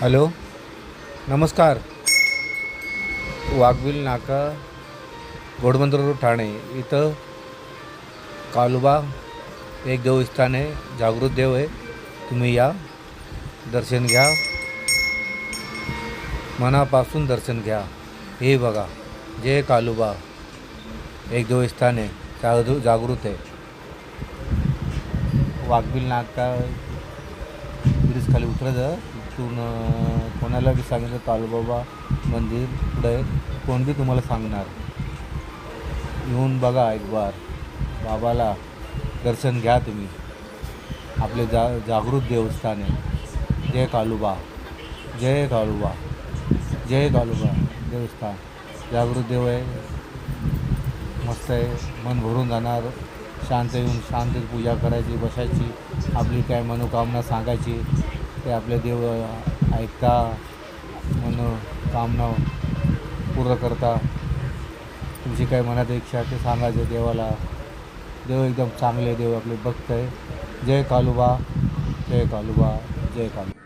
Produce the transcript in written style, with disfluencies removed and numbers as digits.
Hello, नमस्कार. वाघबिल नाका, Ghodbunder road, Thane इथं काळोबा एक देवस्थान आहे. जागृत देव आहे. तुम्ही या, दर्शन घ्या, मनापासून दर्शन घ्या. हे बघा, जय काळोबा एक देवस्थान आहे. जागृत आहे. वाघबिल नाका ब्रिज खाली उतरायचं. तिथून कोणाला बी सांगितलं काळोबा मंदिर पुढं आहे, कोण बी तुम्हाला सांगणार. येऊन बघा एक बार, बाबाला दर्शन घ्या तुम्ही. आपले जागृत देवस्थान आहे. जय काळोबा, जय काळोबा, जय काळोबा देवस्थान. जागृत देव आहे. मस्त आहे. मन भरून जाणार. शांत येऊन शांत पूजा करायची, बसायची, आपली काय मनोकामना सांगायची. ते आपले देव ऐकता, मनोकामना पूर्ण करता. तुमची काय मनात इच्छा ते सांगायचे देवाला. देव एकदम चांगले देव आपले भक्त आहे. जय काळोबा, जय काळोबा, जय काळोबा.